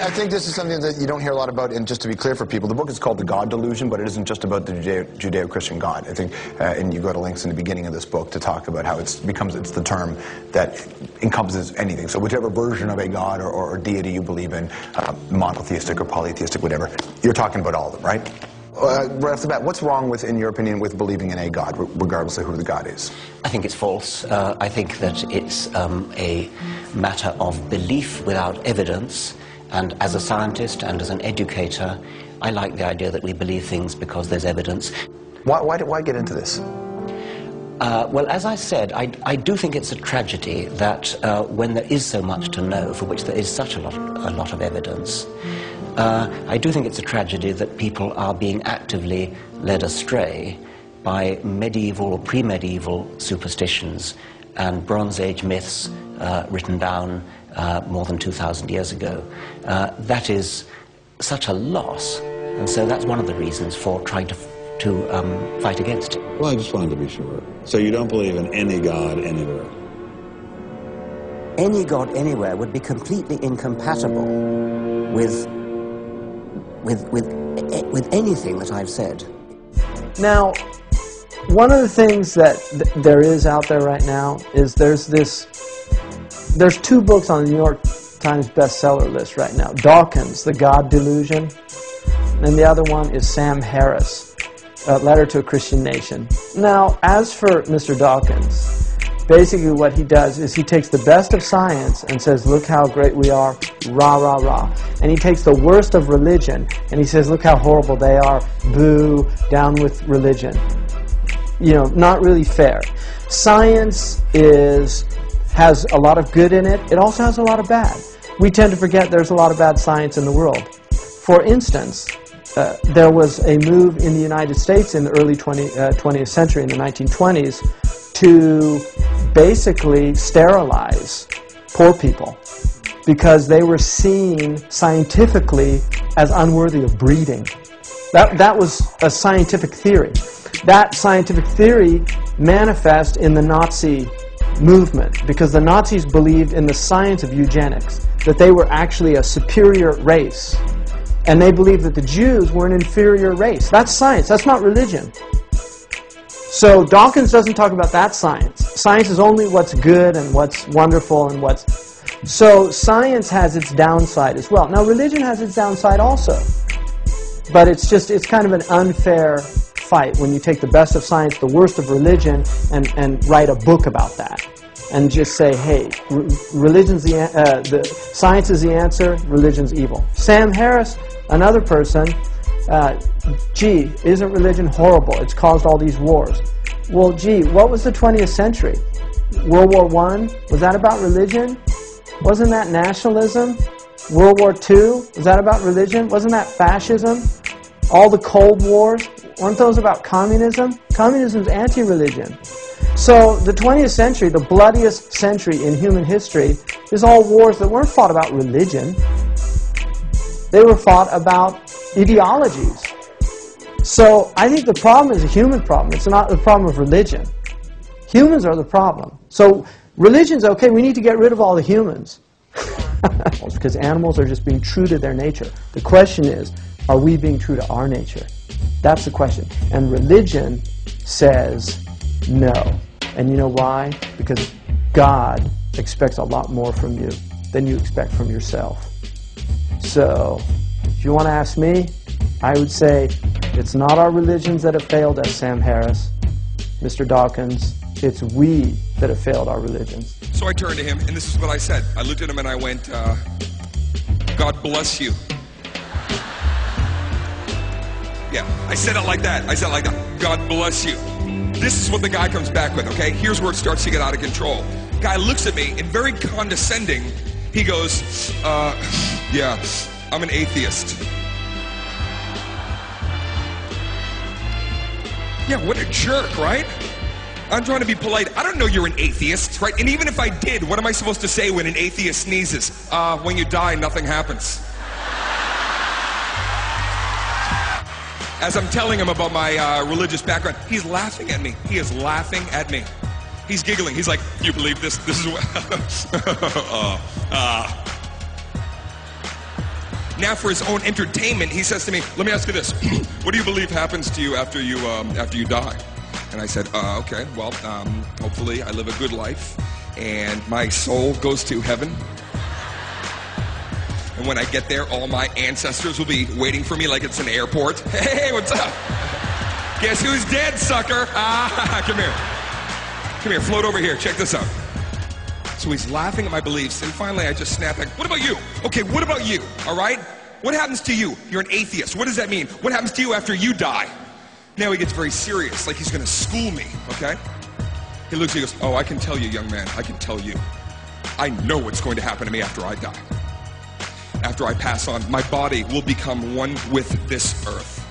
I think this is something that you don't hear a lot about, and just to be clear for people, the book is called The God Delusion, but it isn't just about the Judeo-Christian God. I think, and you go to links in the beginning of this book to talk about how it's the term that encompasses anything. So whichever version of a God or deity you believe in, monotheistic or polytheistic, whatever, you're talking about all of them, right? Right off the bat, what's wrong with, in your opinion, with believing in a God, regardless of who the God is? I think it's false. I think that it's a matter of belief without evidence, and as a scientist and as an educator, I like the idea that we believe things because there's evidence. Why get into this? Well, as I said, I do think it's a tragedy that when there is so much to know, for which there is such a lot of evidence, I do think it's a tragedy that people are being actively led astray by medieval or pre-medieval superstitions and Bronze Age myths written down more than 2,000 years ago. That is such a loss, and so that's one of the reasons for trying to fight against it. Well, I just wanted to be sure. So you don't believe in any God anywhere? Any God anywhere would be completely incompatible with anything that I've said. Now, one of the things that there is out there right now is there's two books on the New York Times bestseller list right now. Dawkins, The God Delusion, and the other one is Sam Harris, A Letter to a Christian Nation. Now, as for Mr. Dawkins, basically what he does is he takes the best of science and says, look how great we are, rah, rah, rah. And he takes the worst of religion and he says, look how horrible they are, boo, down with religion. You know, not really fair. Science has a lot of good in it. It also has a lot of bad. We tend to forget there's a lot of bad science in the world. For instance, there was a move in the United States in the early 20th century, in the 1920s, to basically sterilize poor people because they were seen scientifically as unworthy of breeding. That was a scientific theory. That scientific theory manifests in the Nazi movement because the Nazis believed in the science of eugenics, that they were actually a superior race. And they believed that the Jews were an inferior race. That's science. That's not religion. So Dawkins doesn't talk about that science. Science is only what's good and what's wonderful and what's... So science has its downside as well. Now religion has its downside also. But it's kind of an unfair fight when you take the best of science, the worst of religion, and write a book about that. And just say, hey, religion's the science is the answer, religion's evil. Sam Harris, another person, gee, isn't religion horrible? It's caused all these wars. Well, gee, what was the 20th century? World War I? Was that about religion? Wasn't that nationalism? World War II? Was that about religion? Wasn't that fascism? All the Cold Wars? Weren't those about communism? Communism's anti-religion. So the 20th century, the bloodiest century in human history, is all wars that weren't fought about religion. They were fought about ideologies. So I think the problem is a human problem. It's not the problem of religion. Humans are the problem. So religion's okay. We need to get rid of all the humans. Because animals are just being true to their nature. The question is, are we being true to our nature? That's the question. And religion says no. And you know why? Because God expects a lot more from you than you expect from yourself. So, if you want to ask me, I would say it's not our religions that have failed us, Sam Harris, Mr. Dawkins. It's we that have failed our religions. So I turned to him, and this is what I said. I looked at him and I went, God bless you. Yeah, I said it like that. I said it like that. God bless you. This is what the guy comes back with, okay? Here's where it starts to get out of control. Guy looks at me, and very condescending, he goes, yeah, I'm an atheist. Yeah, what a jerk, right? I'm trying to be polite. I don't know you're an atheist, right? And even if I did, what am I supposed to say when an atheist sneezes? When you die, nothing happens. As I'm telling him about my religious background, he's laughing at me. He is laughing at me. He's giggling. He's like, you believe this? This is what... Now for his own entertainment, he says to me, let me ask you this. What do you believe happens to you after you die? And I said, okay, well, hopefully I live a good life and my soul goes to heaven. And when I get there, all my ancestors will be waiting for me like it's an airport. Hey, what's up? Guess who's dead, sucker? Come here. Come here, float over here. Check this out. So he's laughing at my beliefs, and finally I just snap back. What about you? Okay, what about you? All right? What happens to you? You're an atheist. What does that mean? What happens to you after you die? Now he gets very serious, like he's going to school me, okay? He looks, he goes, oh, I can tell you, young man, I can tell you. I know what's going to happen to me after I die. After I pass on, my body will become one with this earth.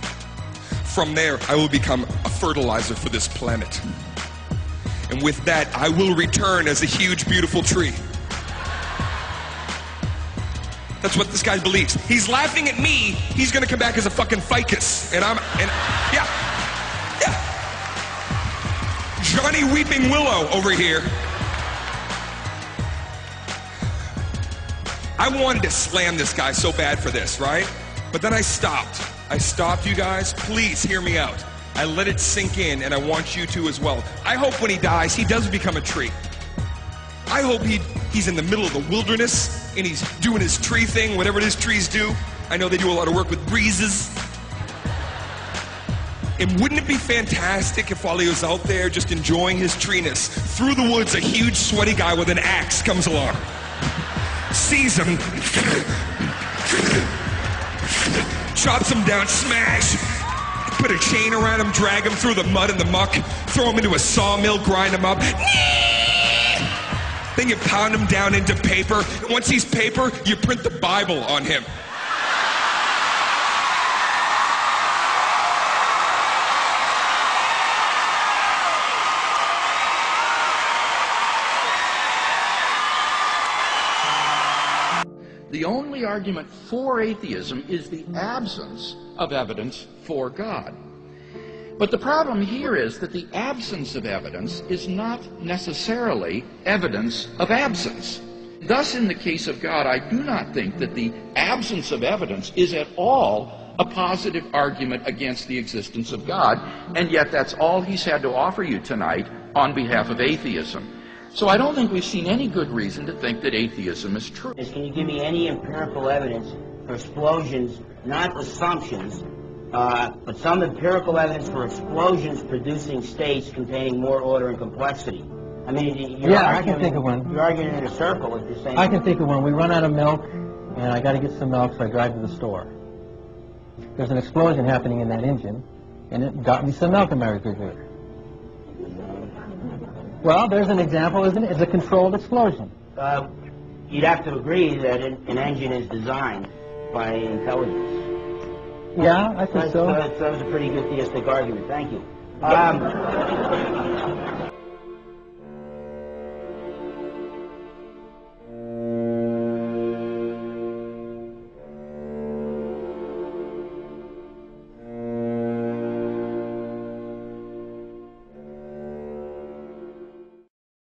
From there, I will become a fertilizer for this planet. And with that, I will return as a huge, beautiful tree. That's what this guy believes. He's laughing at me. He's gonna come back as a fucking ficus. Yeah. Johnny Weeping Willow over here. I wanted to slam this guy so bad for this, right? But then I stopped. I stopped, you guys. Please hear me out. I let it sink in, and I want you to as well. I hope when he dies, he does become a tree. I hope he's in the middle of the wilderness, and he's doing his tree thing, whatever it is trees do. I know they do a lot of work with breezes. And wouldn't it be fantastic if while he was out there just enjoying his treeness, through the woods, a huge sweaty guy with an axe comes along, sees him, chops him down, smash, put a chain around him, drag him through the mud and the muck, throw him into a sawmill, grind him up. Then you pound him down into paper. And once he's paper, you print the Bible on him. The only argument for atheism is the absence of evidence for God. But the problem here is that the absence of evidence is not necessarily evidence of absence. Thus, in the case of God, I do not think that the absence of evidence is at all a positive argument against the existence of God, and yet that's all he's had to offer you tonight on behalf of atheism. So I don't think we've seen any good reason to think that atheism is true. Can you give me any empirical evidence for explosions, not assumptions, but some empirical evidence for explosions producing states containing more order and complexity? I mean, I can think of one. You're arguing in a circle if you're saying... I can think of one. We run out of milk, and I got to get some milk, so I drive to the store. There's an explosion happening in that engine, and it got me some milk in my refrigerator. Well, there's an example, isn't it? It's a controlled explosion. You'd have to agree that an engine is designed by intelligence. Yeah, I think so. That was a pretty good theistic argument. Thank you.